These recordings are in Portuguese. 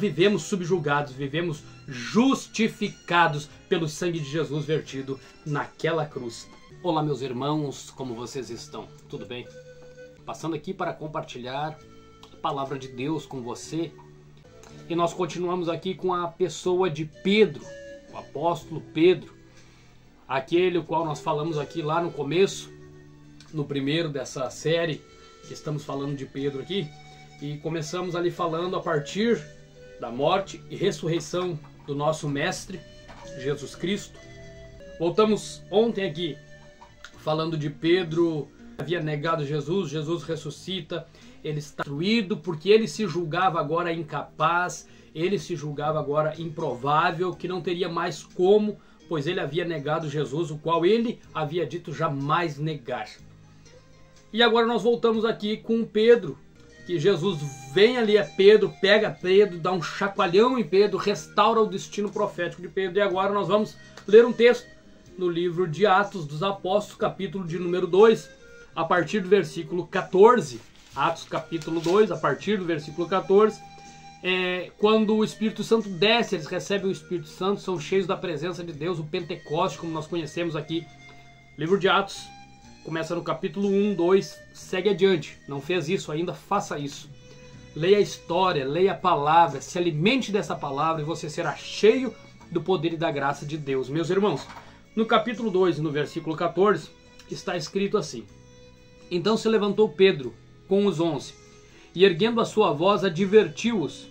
vivemos subjugados, vivemos justificados pelo sangue de Jesus vertido naquela cruz. Olá, meus irmãos, como vocês estão? Tudo bem? Passando aqui para compartilhar a palavra de Deus com você. E nós continuamos aqui com a pessoa de Pedro, o apóstolo Pedro, aquele o qual nós falamos aqui lá no começo, no primeiro dessa série, que estamos falando de Pedro aqui. E começamos ali falando a partir da morte e ressurreição do nosso Mestre, Jesus Cristo. Voltamos ontem aqui falando de Pedro, que havia negado Jesus, Jesus ressuscita, ele está destruído porque ele se julgava agora incapaz, ele se julgava agora improvável, que não teria mais como, pois ele havia negado Jesus, o qual ele havia dito jamais negar. E agora nós voltamos aqui com Pedro, que Jesus vem ali a Pedro, pega Pedro, dá um chacoalhão em Pedro, restaura o destino profético de Pedro. E agora nós vamos ler um texto no livro de Atos dos Apóstolos, capítulo de número 2, a partir do versículo 14. Atos capítulo 2, a partir do versículo 14. Quando o Espírito Santo desce, eles recebem o Espírito Santo, são cheios da presença de Deus, o Pentecoste, como nós conhecemos aqui. Livro de Atos. Começa no capítulo 1, 2, segue adiante. Não fez isso ainda, faça isso. Leia a história, leia a palavra, se alimente dessa palavra e você será cheio do poder e da graça de Deus. Meus irmãos, no capítulo 2, no versículo 14, está escrito assim: Então se levantou Pedro com os 11 e erguendo a sua voz advertiu-os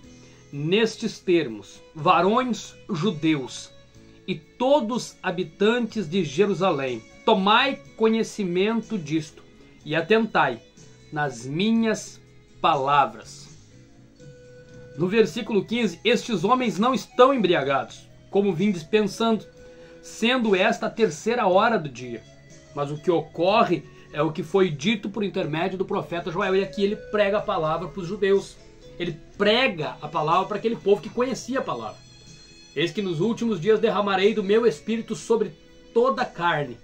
nestes termos: Varões judeus e todos habitantes de Jerusalém, tomai conhecimento disto e atentai nas minhas palavras. No versículo 15, estes homens não estão embriagados, como vindes pensando, sendo esta a terceira hora do dia. Mas o que ocorre é o que foi dito por intermédio do profeta Joel. E aqui ele prega a palavra para os judeus. Ele prega a palavra para aquele povo que conhecia a palavra. Eis que nos últimos dias derramarei do meu espírito sobre toda a carne.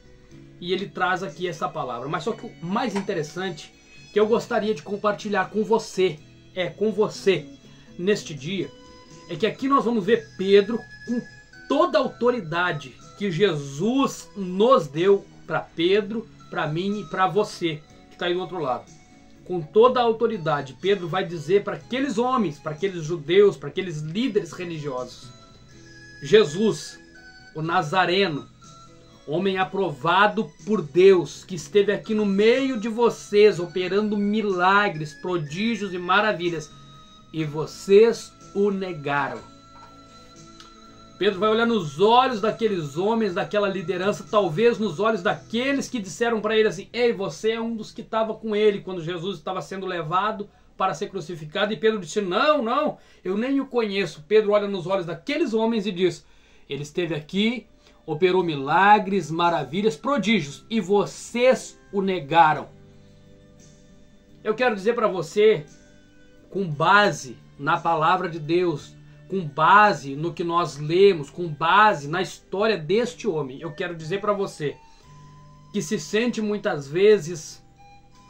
E ele traz aqui essa palavra. Mas só que o mais interessante que eu gostaria de compartilhar com você, neste dia, é que aqui nós vamos ver Pedro com toda a autoridade que Jesus nos deu para Pedro, para mim e para você, que está aí do outro lado. Com toda a autoridade, Pedro vai dizer para aqueles homens, para aqueles judeus, para aqueles líderes religiosos: Jesus, o Nazareno, homem aprovado por Deus, que esteve aqui no meio de vocês, operando milagres, prodígios e maravilhas, e vocês o negaram. Pedro vai olhar nos olhos daqueles homens, daquela liderança, talvez nos olhos daqueles que disseram para ele assim: Ei, você é um dos que estava com ele quando Jesus estava sendo levado para ser crucificado. E Pedro disse: Não, eu nem o conheço. Pedro olha nos olhos daqueles homens e diz: Ele esteve aqui, operou milagres, maravilhas, prodígios, e vocês o negaram. Eu quero dizer para você, com base na palavra de Deus, com base no que nós lemos, com base na história deste homem, eu quero dizer para você que se sente muitas vezes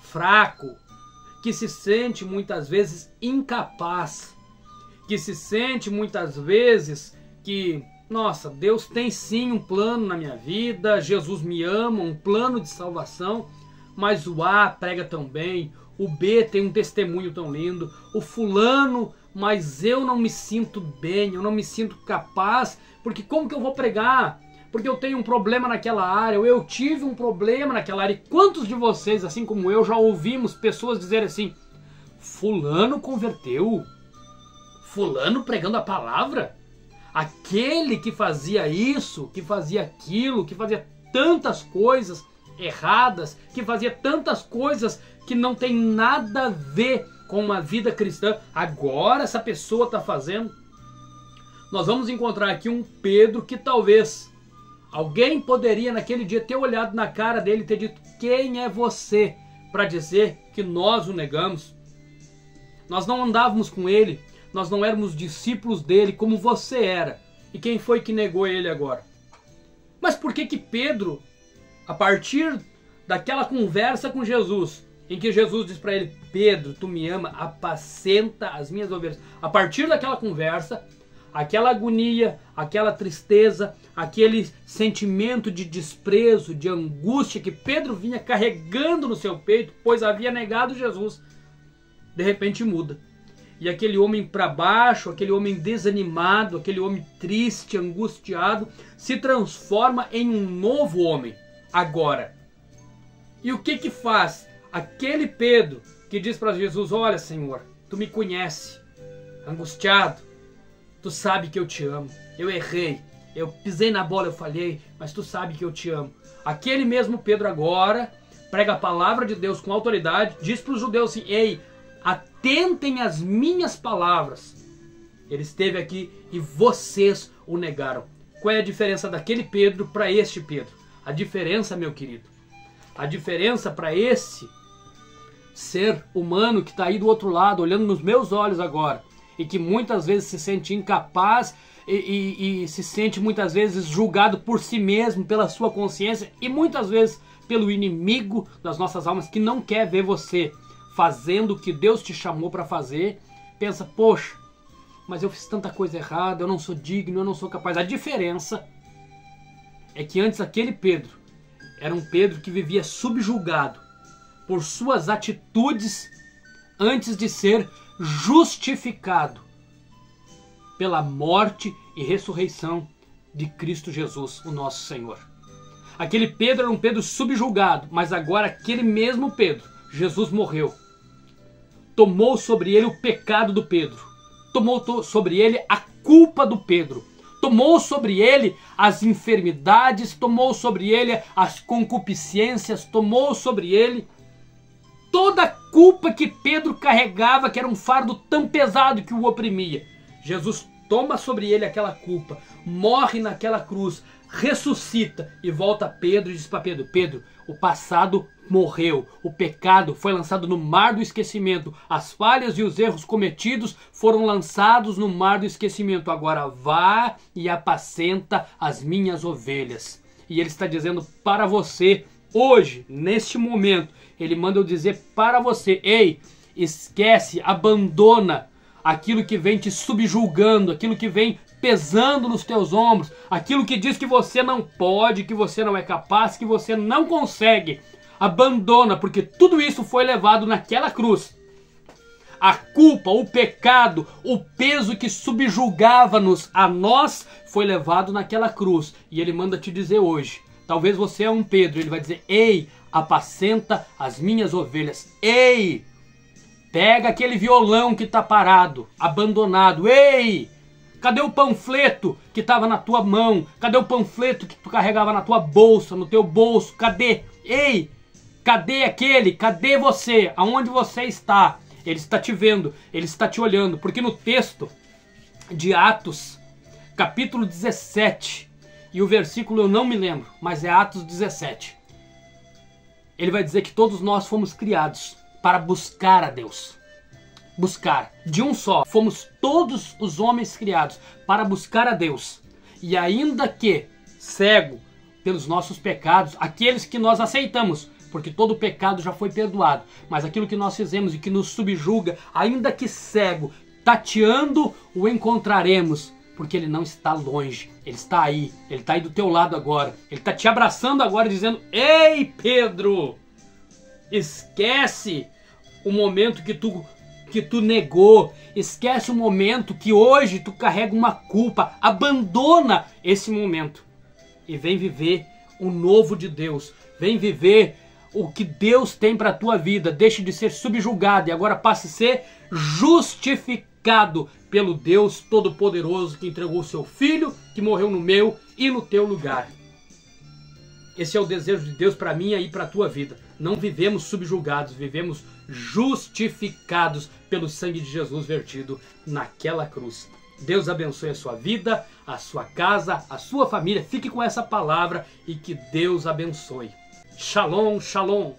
fraco, que se sente muitas vezes incapaz, que se sente muitas vezes que, nossa, Deus tem sim um plano na minha vida, Jesus me ama, um plano de salvação, mas o A prega tão bem, o B tem um testemunho tão lindo, o fulano, mas eu não me sinto bem, eu não me sinto capaz, porque como que eu vou pregar? Porque eu tenho um problema naquela área, ou eu tive um problema naquela área. E quantos de vocês, assim como eu, já ouvimos pessoas dizerem assim: fulano converteu, fulano pregando a palavra, aquele que fazia isso, que fazia aquilo, que fazia tantas coisas erradas, que fazia tantas coisas que não tem nada a ver com uma vida cristã, agora essa pessoa está fazendo. Nós vamos encontrar aqui um Pedro que talvez alguém poderia naquele dia ter olhado na cara dele e ter dito: quem é você para dizer que nós o negamos? Nós não andávamos com ele, nós não éramos discípulos dele como você era. E quem foi que negou ele agora? Mas por que que Pedro, a partir daquela conversa com Jesus, em que Jesus diz para ele: Pedro, tu me ama, apacenta as minhas ovelhas. A partir daquela conversa, aquela agonia, aquela tristeza, aquele sentimento de desprezo, de angústia que Pedro vinha carregando no seu peito, pois havia negado Jesus, de repente muda. E aquele homem para baixo, aquele homem desanimado, aquele homem triste, angustiado, se transforma em um novo homem agora. E o que faz aquele Pedro que diz para Jesus: olha, Senhor, tu me conhece, angustiado, tu sabe que eu te amo, eu errei, eu pisei na bola, eu falhei, mas tu sabe que eu te amo. Aquele mesmo Pedro agora prega a palavra de Deus com autoridade, diz para os judeus assim: ei, atentem às minhas palavras. Ele esteve aqui e vocês o negaram. Qual é a diferença daquele Pedro para este Pedro? A diferença, meu querido, a diferença para esse ser humano que está aí do outro lado, olhando nos meus olhos agora, e que muitas vezes se sente incapaz e se sente muitas vezes julgado por si mesmo, pela sua consciência, e muitas vezes pelo inimigo das nossas almas, que não quer ver você fazendo o que Deus te chamou para fazer. Pensa: poxa, mas eu fiz tanta coisa errada, eu não sou digno, eu não sou capaz. A diferença é que antes aquele Pedro era um Pedro que vivia subjugado por suas atitudes antes de ser justificado pela morte e ressurreição de Cristo Jesus, o nosso Senhor. Aquele Pedro era um Pedro subjugado, mas agora aquele mesmo Pedro, Jesus morreu, tomou sobre ele o pecado do Pedro, tomou sobre ele a culpa do Pedro, tomou sobre ele as enfermidades, tomou sobre ele as concupiscências, tomou sobre ele toda a culpa que Pedro carregava, que era um fardo tão pesado que o oprimia. Jesus toma sobre ele aquela culpa, morre naquela cruz, ressuscita e volta a Pedro e diz para Pedro: Pedro, o passado morreu, o pecado foi lançado no mar do esquecimento, as falhas e os erros cometidos foram lançados no mar do esquecimento, agora vá e apacenta as minhas ovelhas. E ele está dizendo para você hoje, neste momento, ele manda eu dizer para você: ei, esquece, abandona aquilo que vem te subjulgando, aquilo que vem pesando nos teus ombros, aquilo que diz que você não pode, que você não é capaz, que você não consegue. Abandona, porque tudo isso foi levado naquela cruz. A culpa, o pecado, o peso que subjugava-nos a nós foi levado naquela cruz. E ele manda te dizer hoje, talvez você é um Pedro, ele vai dizer: ei, apacenta as minhas ovelhas. Ei, pega aquele violão que está parado, abandonado. Ei, cadê o panfleto que estava na tua mão? Cadê o panfleto que tu carregava na tua bolsa, no teu bolso? Cadê? Ei, cadê aquele? Cadê você? Aonde você está? Ele está te vendo, ele está te olhando, porque no texto de Atos, capítulo 17, e o versículo eu não me lembro, mas é Atos 17, ele vai dizer que todos nós fomos criados para buscar a Deus. Buscar, de um só. Fomos todos os homens criados para buscar a Deus. E ainda que cego pelos nossos pecados, aqueles que nós aceitamos, porque todo pecado já foi perdoado, mas aquilo que nós fizemos e que nos subjuga, ainda que cego, tateando, o encontraremos, porque ele não está longe, ele está aí do teu lado agora, ele está te abraçando agora dizendo: ei, Pedro, esquece o momento que tu negou, esquece o momento que hoje tu carrega uma culpa, abandona esse momento e vem viver o novo de Deus, vem viver o que Deus tem para a tua vida. Deixe de ser subjugado e agora passe a ser justificado pelo Deus Todo-Poderoso que entregou o seu Filho, que morreu no meu e no teu lugar. Esse é o desejo de Deus para mim e para a tua vida. Não vivemos subjugados, vivemos justificados pelo sangue de Jesus vertido naquela cruz. Deus abençoe a sua vida, a sua casa, a sua família. Fique com essa palavra e que Deus abençoe. Shalom, shalom.